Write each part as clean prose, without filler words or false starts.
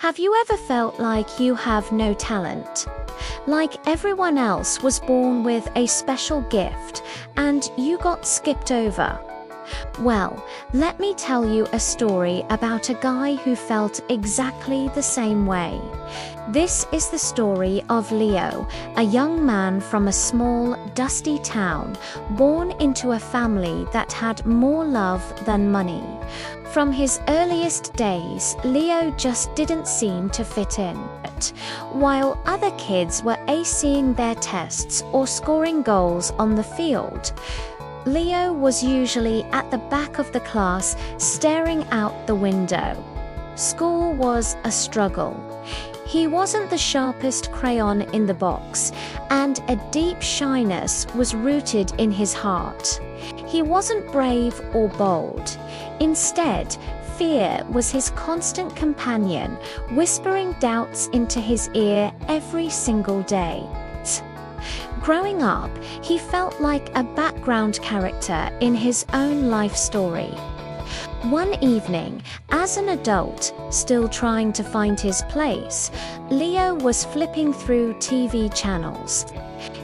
Have you ever felt like you have no talent? Like everyone else was born with a special gift and you got skipped over? Well, let me tell you a story about a guy who felt exactly the same way. This is the story of Leo, a young man from a small, dusty town, born into a family that had more love than money. From his earliest days, Leo just didn't seem to fit in. While other kids were acing their tests or scoring goals on the field, Leo was usually at the back of the class, staring out the window. School was a struggle. He wasn't the sharpest crayon in the box, and a deep shyness was rooted in his heart. He wasn't brave or bold. Instead, fear was his constant companion, whispering doubts into his ear every single day. Growing up, he felt like a background character in his own life story. One evening, as an adult, still trying to find his place, Leo was flipping through TV channels.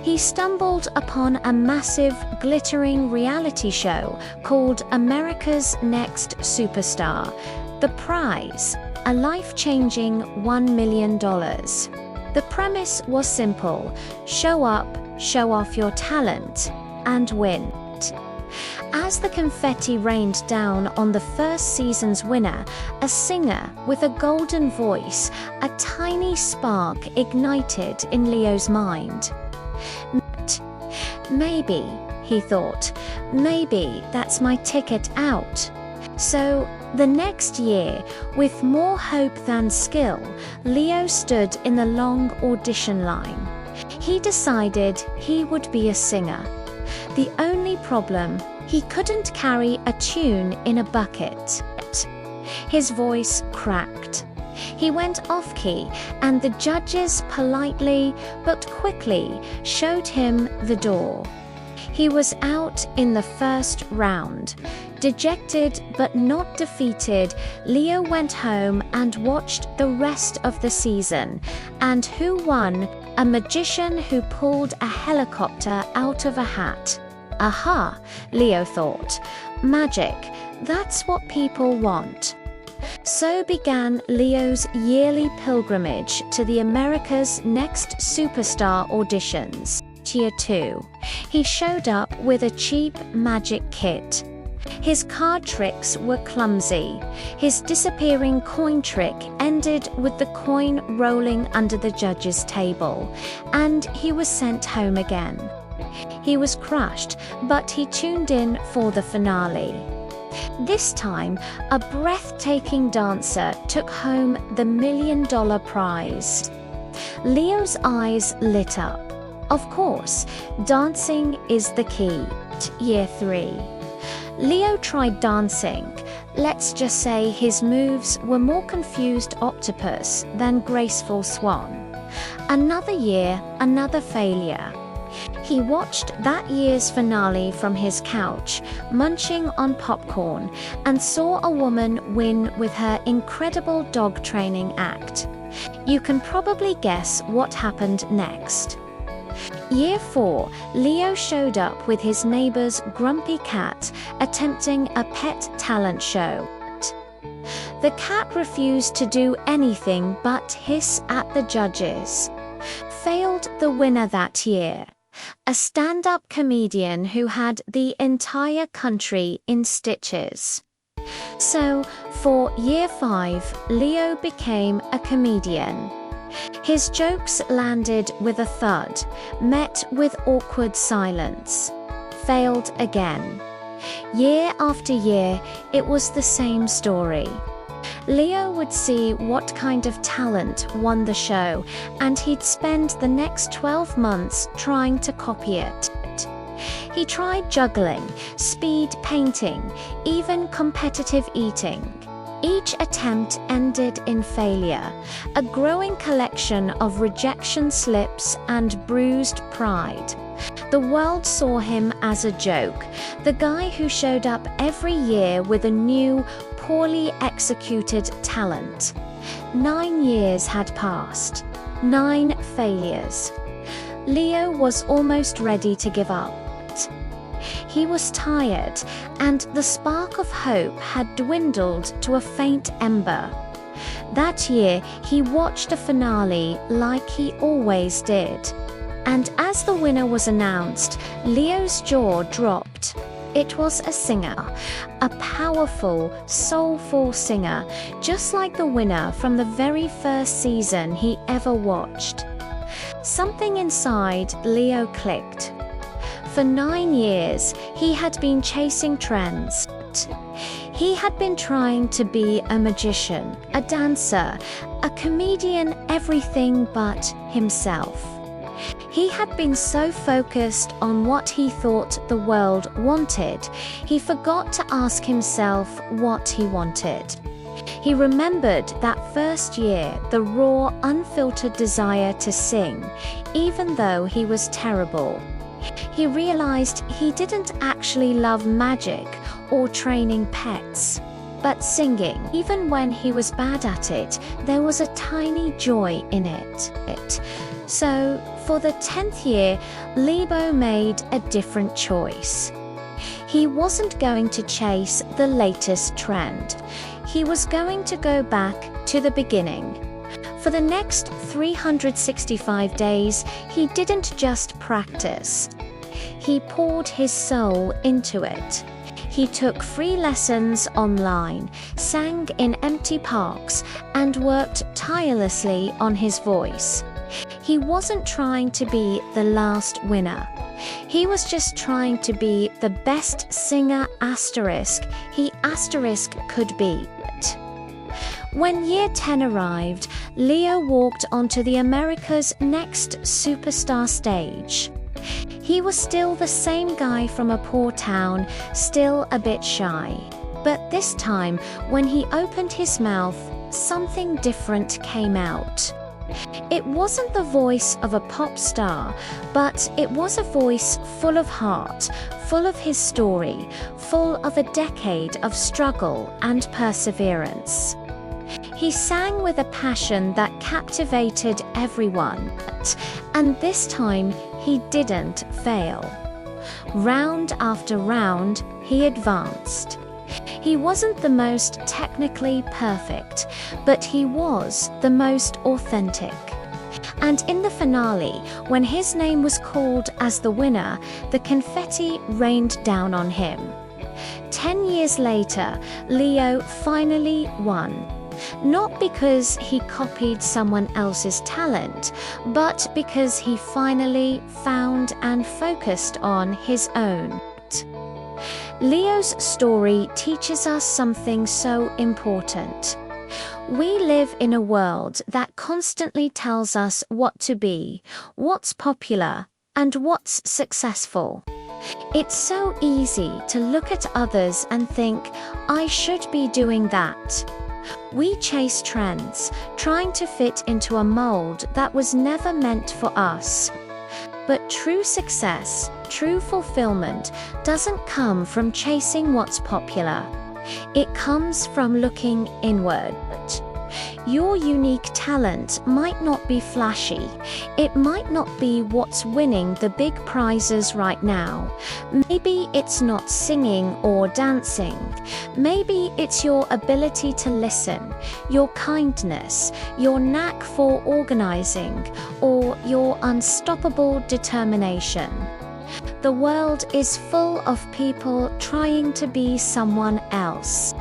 He stumbled upon a massive, glittering reality show called America's Next Superstar. The prize, a life-changing $1 million. The premise was simple: show up, show off your talent, and win. As the confetti rained down on the first season's winner, a singer with a golden voice, a tiny spark ignited in Leo's mind. Maybe, he thought, maybe that's my ticket out. So, the next year, with more hope than skill, Leo stood in the long audition line. He decided he would be a singer. The only problem, he couldn't carry a tune in a bucket. His voice cracked. He went off-key, and the judges politely but quickly showed him the door. He was out in the first round. Dejected but not defeated, Leo went home and watched the rest of the season. And who won? A magician who pulled a helicopter out of a hat. Aha, Leo thought. Magic, that's what people want. So began Leo's yearly pilgrimage to the America's Next Superstar auditions. Year 2. He showed up with a cheap magic kit. His card tricks were clumsy. His disappearing coin trick ended with the coin rolling under the judge's table, and he was sent home again. He was crushed, but he tuned in for the finale. This time, a breathtaking dancer took home the $1 million prize. Leo's eyes lit up. Of course, dancing is the key. Year 3. Leo tried dancing. Let's just say his moves were more confused octopus than graceful swan. Another year, another failure. He watched that year's finale from his couch, munching on popcorn, and saw a woman win with her incredible dog training act. You can probably guess what happened next. Year 4, Leo showed up with his neighbor's grumpy cat, attempting a pet talent show. The cat refused to do anything but hiss at the judges. Failed the winner that year, a stand-up comedian who had the entire country in stitches. So, for Year 5, Leo became a comedian. His jokes landed with a thud, met with awkward silence. Failed again. Year after year, it was the same story. Leo would see what kind of talent won the show, and he'd spend the next 12 months trying to copy it. He tried juggling, speed painting, even competitive eating. Each attempt ended in failure, a growing collection of rejection slips and bruised pride. The world saw him as a joke, the guy who showed up every year with a new, poorly executed talent. 9 years had passed. 9 failures. Leo was almost ready to give up. He was tired, and the spark of hope had dwindled to a faint ember. That year, he watched the finale like he always did. And as the winner was announced, Leo's jaw dropped. It was a singer, a powerful, soulful singer, just like the winner from the very first season he ever watched. Something inside Leo clicked. For 9 years, he had been chasing trends. He had been trying to be a magician, a dancer, a comedian, everything but himself. He had been so focused on what he thought the world wanted, he forgot to ask himself what he wanted. He remembered that first year, the raw, unfiltered desire to sing, even though he was terrible. He realized he didn't actually love magic or training pets, but singing. Even when he was bad at it, there was a tiny joy in it. So, for the 10th year, Leo made a different choice. He wasn't going to chase the latest trend. He was going to go back to the beginning. For the next 365 days, he didn't just practice. He poured his soul into it. He took free lessons online, sang in empty parks, and worked tirelessly on his voice. He wasn't trying to be the last winner. He was just trying to be the best singer he could be. When year 10 arrived, Leo walked onto the America's Next Superstar stage. He was still the same guy from a poor town, still a bit shy. But this time, when he opened his mouth, something different came out. It wasn't the voice of a pop star, but it was a voice full of heart, full of his story, full of a decade of struggle and perseverance. He sang with a passion that captivated everyone, and this time he didn't fail. Round after round, he advanced. He wasn't the most technically perfect, but he was the most authentic. And in the finale, when his name was called as the winner, the confetti rained down on him. 10 years later, Leo finally won. Not because he copied someone else's talent, but because he finally found and focused on his own. Leo's story teaches us something so important. We live in a world that constantly tells us what to be, what's popular, and what's successful. It's so easy to look at others and think, I should be doing that. We chase trends, trying to fit into a mold that was never meant for us. But true success, true fulfillment, doesn't come from chasing what's popular. It comes from looking inward. Your unique talent might not be flashy. It might not be what's winning the big prizes right now. Maybe it's not singing or dancing. Maybe it's your ability to listen, your kindness, your knack for organizing, or your unstoppable determination. The world is full of people trying to be someone else.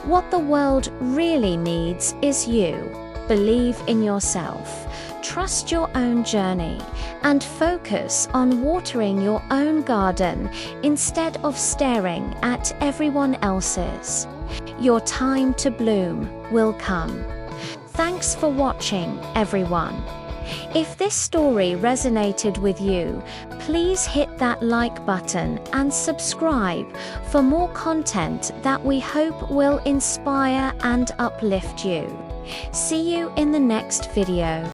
What the world really needs is you. Believe in yourself, trust your own journey, and focus on watering your own garden instead of staring at everyone else's. Your time to bloom will come. Thanks for watching, everyone. If this story resonated with you, please hit that like button and subscribe for more content that we hope will inspire and uplift you. See you in the next video.